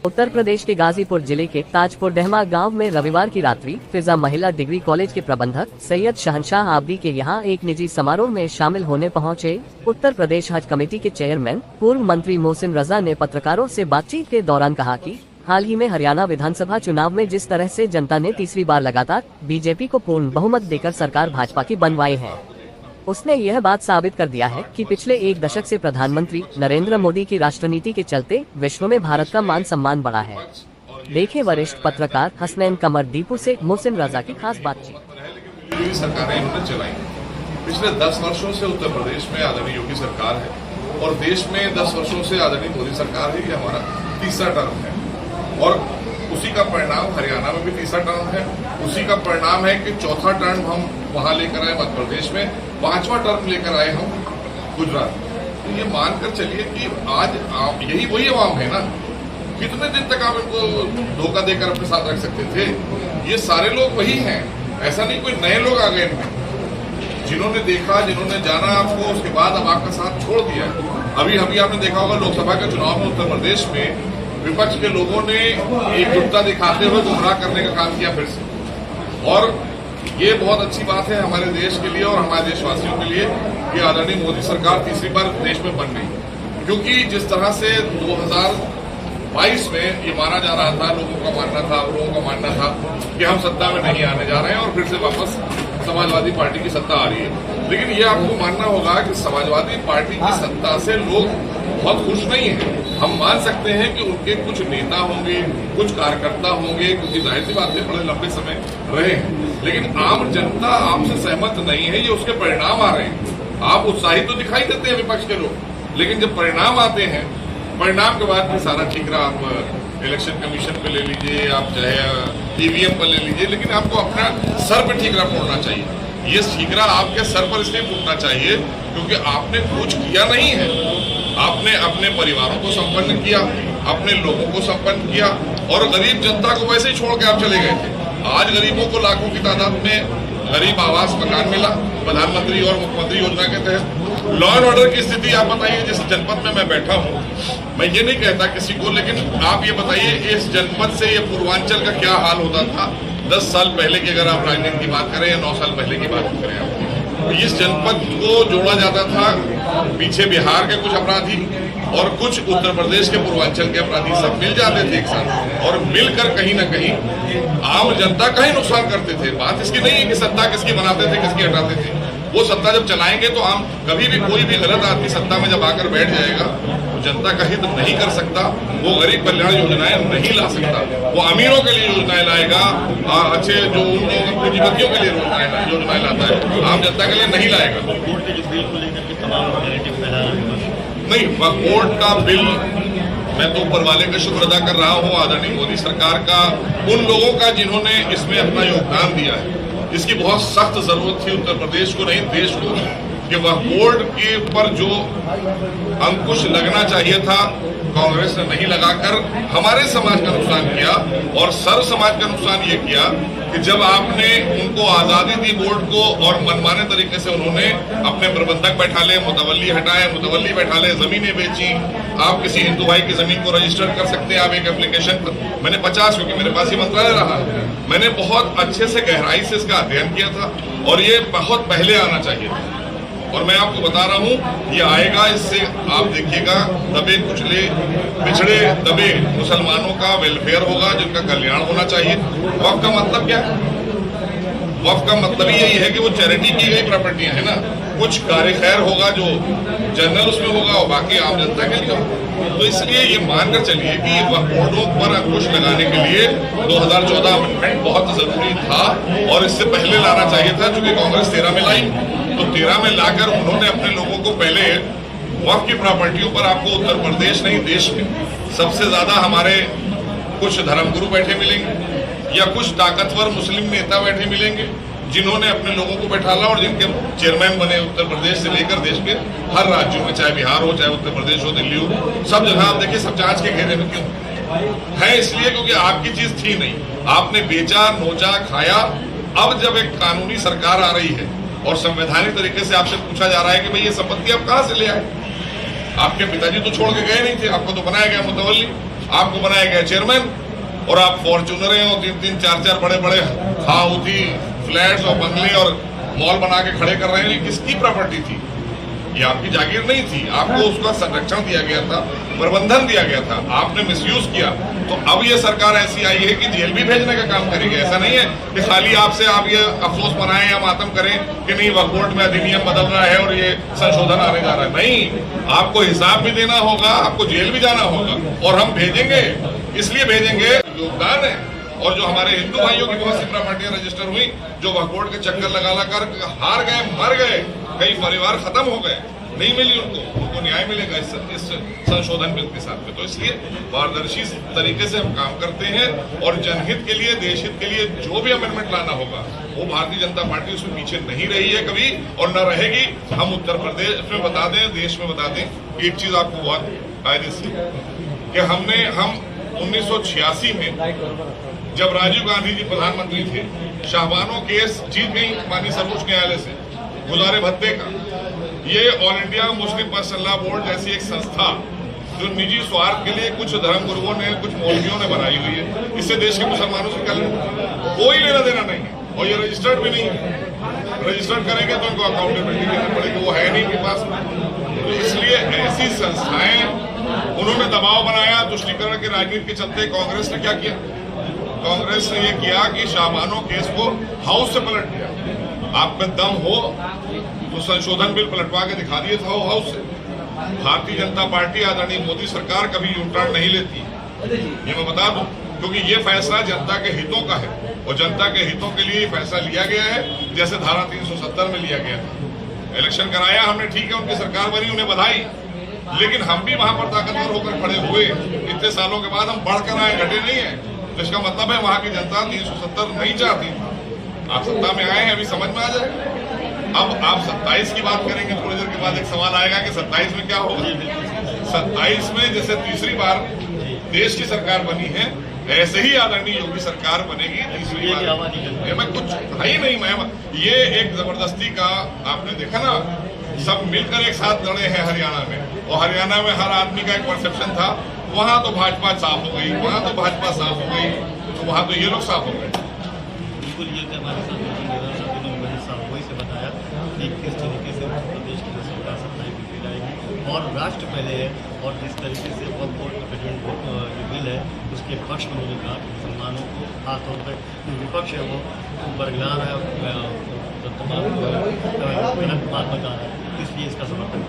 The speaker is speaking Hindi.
उत्तर प्रदेश के गाजीपुर जिले के ताजपुर डहमा गांव में रविवार की रात्रि फिजा महिला डिग्री कॉलेज के प्रबंधक सैयद शहनशाह आबदी के यहां एक निजी समारोह में शामिल होने पहुंचे उत्तर प्रदेश हज कमेटी के चेयरमैन पूर्व मंत्री मोहसिन रजा ने पत्रकारों से बातचीत के दौरान कहा कि हाल ही में हरियाणा विधानसभा चुनाव में जिस तरह से जनता ने तीसरी बार लगातार बीजेपी को पूर्ण बहुमत देकर सरकार भाजपा की बनवाई है, उसने यह बात साबित कर दिया है कि पिछले एक दशक से प्रधानमंत्री नरेंद्र मोदी की राष्ट्रनीति के चलते विश्व में भारत का मान सम्मान बढ़ा है। देखें वरिष्ठ पत्रकार हसनैन कमर दीपू से मोहसिन रजा की खास बातचीत। सरकारें इन्होंने चलाई पिछले 10 वर्षों से उत्तर प्रदेश में आदरणीय योगी सरकार है और देश में 10 वर्षों से आदरणीय मोदी सरकार है। ये हमारा तीसरा टर्म है और उसी का परिणाम हरियाणा में भी तीसरा टर्म है। उसी का परिणाम है कि चौथा टर्म हम वहां लेकर आए मध्य प्रदेश में, 5वां टर्म लेकर आए हम गुजरात। तो ये मानकर चलिए कि आज यही वही अवाम है ना। कितने दिन तक आप इनको धोखा देकर अपने साथ रख सकते थे? ये सारे लोग वही हैं, ऐसा नहीं कोई नए लोग आ गए इनमें। जिन्होंने देखा, जिन्होंने जाना आपको, उसके बाद अब आपका साथ छोड़ दिया। अभी आपने देखा होगा लोकसभा के चुनाव में उत्तर प्रदेश में विपक्ष के लोगों ने एकजुटता दिखाते हुए गुमराह करने का काम किया फिर से। और ये बहुत अच्छी बात है हमारे देश के लिए और हमारे देशवासियों के लिए कि आदरणीय मोदी सरकार तीसरी बार देश में बन गई। क्योंकि जिस तरह से 2022 में ये माना जा रहा था, लोगों का मानना था कि हम सत्ता में नहीं आने जा रहे हैं और फिर से वापस समाजवादी पार्टी की सत्ता आ रही है। लेकिन ये आपको मानना होगा कि समाजवादी पार्टी की सत्ता से लोग बहुत खुश नहीं है। हम मान सकते हैं कि उनके कुछ नेता होंगे, कुछ कार्यकर्ता होंगे, क्योंकि जाहिर सी बात है बड़े लंबे समय रहे हैं, लेकिन आम जनता आपसे सहमत नहीं है। ये उसके परिणाम आ रहे हैं। आप उत्साहित तो दिखाई देते हैं विपक्ष के लोग, लेकिन जब परिणाम आते हैं, परिणाम के बाद भी सारा ठीकरा आप इलेक्शन कमीशन पे ले लीजिए, आप चाहे ईवीएम पर ले लीजिए, लेकिन आपको अपना सर पे ठीकरा फोड़ना चाहिए। ये ठीकरा आपके सर पर इसलिए फूटना चाहिए क्योंकि आपने कुछ किया नहीं है। आपने अपने परिवारों को संपन्न किया, अपने लोगों को संपन्न किया और गरीब जनता को वैसे ही छोड़ के आप चले गए थे। आज गरीबों को लाखों की तादाद में गरीब आवास मकान मिला प्रधानमंत्री और मुख्यमंत्री योजना के तहत। लॉ एंड ऑर्डर की स्थिति आप बताइए, जिस जनपद में मैं बैठा हूँ, मैं ये नहीं कहता किसी को, लेकिन आप ये बताइए इस जनपद से ये पूर्वांचल का क्या हाल होता था 10 साल पहले की, अगर आप राजनीति की बात करें या 9 साल पहले की बात करें। इस जनपद को जोड़ा जाता था, पीछे बिहार के कुछ अपराधी और कुछ उत्तर प्रदेश के पूर्वांचल के अपराधी सब मिल जाते थे एक साथ और मिलकर कहीं ना कहीं आम जनता का ही नुकसान करते थे। बात इसकी नहीं है कि सत्ता किसकी बनाते थे, किसकी हटाते थे। वो सत्ता जब चलाएंगे तो आम कभी भी कोई भी गलत आदमी सत्ता में जब आकर बैठ जाएगा तो जनता का हित नहीं कर सकता, वो गरीब कल्याण योजनाएं नहीं ला सकता, वो अमीरों के लिए योजनाएं लाएगा, अच्छे जो उन लोगों पूंजीपतियों के लिए योजनाएं लाता है, आम जनता के लिए नहीं लाएगा। नहीं, वक्फ का बिल मैं तो ऊपर वाले का शुक्र अदा कर रहा हूँ, आदरणीय मोदी सरकार का, उन लोगों का जिन्होंने इसमें अपना योगदान दिया है। इसकी बहुत सख्त जरूरत थी उत्तर प्रदेश को, नहीं देश को, कि वक्फ बोर्ड के ऊपर जो अंकुश लगना चाहिए था कांग्रेस ने नहीं लगाकर हमारे समाज का नुकसान किया और सर्व समाज का नुकसान ये किया कि जब आपने उनको आजादी दी बोर्ड को और मनमाने तरीके से उन्होंने अपने प्रबंधक बैठा ले, मुतवल्ली हटाए, मुतवल्ली बैठा ले, जमीनें बेची। आप किसी हिंदू भाई की जमीन को रजिस्टर कर सकते हैं आप एक एप्लीकेशन पर। मैंने 50, क्योंकि मेरे पास ये मंत्रालय रहा, मैंने बहुत अच्छे से गहराई से इसका अध्ययन किया था और ये बहुत पहले आना चाहिए था। और मैं आपको बता रहा हूं ये आएगा, इससे आप देखिएगा दबे कुचले पिछड़े दबे मुसलमानों का वेलफेयर होगा, जिनका कल्याण होना चाहिए। वक्फ का मतलब क्या है? वक्फ का मतलब यही है कि वो चैरिटी की गई प्रॉपर्टियां है ना, कुछ कार्य खैर होगा जो जनरल उसमें होगा और बाकी आम जनता के लिए होगा। तो इसलिए ये मानकर चलिए कि वक्फ बोर्डों पर अंकुश लगाने के लिए 2014 अमेंडमेंट बहुत जरूरी था और इससे पहले लाना चाहिए था, क्योंकि कांग्रेस 13 में लाई, तो 13 में लाकर उन्होंने अपने लोगों को पहले वक्फ की प्रॉपर्टियों पर, आपको उत्तर प्रदेश नहीं देश में सबसे ज्यादा हमारे कुछ धर्मगुरु बैठे मिलेंगे या कुछ ताकतवर मुस्लिम नेता बैठे मिलेंगे जिन्होंने अपने लोगों को बैठाला और जिनके चेयरमैन बने उत्तर प्रदेश से लेकर देश के हर राज्यों में, चाहे बिहार हो, चाहे उत्तर प्रदेश हो, दिल्ली हो, सब जगह आप देखिए सब जांच के घेरे में क्यों है? इसलिए क्योंकि आपकी चीज थी नहीं, आपने बेचा, नोचा, खाया। अब जब एक कानूनी सरकार आ रही है और संवैधानिक तरीके से आपसे पूछा जा रहा है कि भाई ये संपत्ति आप कहां से ले आए? आपके पिताजी तो छोड़ के गए नहीं थे, आपको तो बनाया गया मुतवल्ली। आपको बनाया गया चेयरमैन और आप फॉर्च्यूनरें और 3-3, 4-4 बड़े-बड़े हाउसी फ्लैट्स और बंगले और मॉल बना के खड़े कर रहे हैं। ये किसकी प्रॉपर्टी थी? ये आपकी जागीर नहीं थी। आपको उसका संरक्षण दिया गया था, प्रबंधन दिया गया था, आपने मिसयूज किया। तो अब ये सरकार ऐसी आई है कि जेल भी भेजने का काम करेगी। ऐसा नहीं है कि खाली आपसे आप ये अफसोस मनाएं या मातम करें कि नहीं वक्फ बोर्ड में अधिनियम बदल रहा है और ये संशोधन आने जा रहा है। नहीं, आपको हिसाब भी देना होगा, आपको जेल भी जाना होगा और हम भेजेंगे। इसलिए भेजेंगे, योगदान है। और जो हमारे हिंदू भाइयों की बहुत सी प्रॉपर्टियां रजिस्टर हुई, जो वक्फ बोर्ड के चक्कर लगा कर हार गए, मर गए, कई परिवार खत्म हो गए, नहीं मिली उनको न्याय मिलेगा इस संशोधन बिल के साथ में। तो इसलिए पारदर्शी तरीके से हम काम करते हैं और जनहित के लिए, देश हित के लिए जो भी अमेंडमेंट लाना होगा वो भारतीय जनता पार्टी उसमें पीछे नहीं रही है कभी और न रहेगी। हम उत्तर प्रदेश में बता दें, देश में बता दें, एक चीज आपको बहुत फायदे से कि हम 1986 में जब राजीव गांधी जी प्रधानमंत्री थे, शाहबानो केस जीत गई माननीय सर्वोच्च न्यायालय से गुजारे भत्ते का। ये all India Muslim personal law board जैसी एक संस्था जो निजी स्वार्थ के लिए कुछ धर्म गुरुओं ने, कुछ मौलवियों ने बनाई हुई है, इससे देश के मुसलमानों से कोई लेना देना नहीं है और ये रजिस्टर्ड भी नहीं है। रजिस्टर्ड करेंगे तो इनको अकाउंटेबिलिटी देनी पड़ेगी, वो है नहीं इनके पास। तो इसलिए ऐसी संस्थाएं उन्होंने दबाव बनाया। तुष्टीकरण की राजनीति के चलते कांग्रेस ने क्या किया? कांग्रेस ने यह किया कि शाहबानो केस को हाउस से पलट दिया। आप में दम हो तो संशोधन बिल पलटवा के दिखा दिए था हाउस से। भारतीय जनता पार्टी, आदरणीय मोदी सरकार कभी यू टर्न नहीं लेती, ये मैं बता दूं, क्योंकि ये फैसला जनता के हितों का है और जनता के हितों के लिए फैसला लिया गया है, जैसे धारा 370 में लिया गया था। इलेक्शन कराया हमने, ठीक है, उनकी सरकार बनी, उन्हें बधाई, लेकिन हम भी वहां पर ताकतवर होकर खड़े हुए। इतने सालों के बाद हम बढ़कर आए, घटे नहीं है। तो इसका मतलब है वहां की जनता 370 नहीं चाहती। आप सत्ता में आए हैं, अभी समझ में आ जाए। अब आप 27 की बात करेंगे, थोड़ी देर के बाद एक सवाल आएगा कि 27 में क्या होगा। 27 में जैसे तीसरी बार देश की सरकार बनी है, ऐसे ही आदरणीय योगी सरकार बनेगी तीसरी बार। मैं कुछ ही नहीं, मैं ये एक जबरदस्ती का आपने देखा ना, सब मिलकर एक साथ लड़े हैं हरियाणा में, और हरियाणा में हर आदमी का एक परसेप्शन था, वहां तो भाजपा साफ हो गई, वहां तो भाजपा साफ हो गई, तो वहां तो ये लोग साफ हो गए। बिल्कुल, ये हमारे साथ वही से बताया कि किस तरीके से उत्तर प्रदेश की सरकार सत्ताई बिल्कुल आएगी और राष्ट्र पहले है, और जिस तरीके से वक्फ बोर्ड का पेटेंट जो बिल है उसके पक्ष में उन्होंने कहा कि मुसलमानों को खासतौर पर जो विपक्ष है वो बरगलार है, तमाम गलत बात बता रहा है, इसलिए इसका समर्थन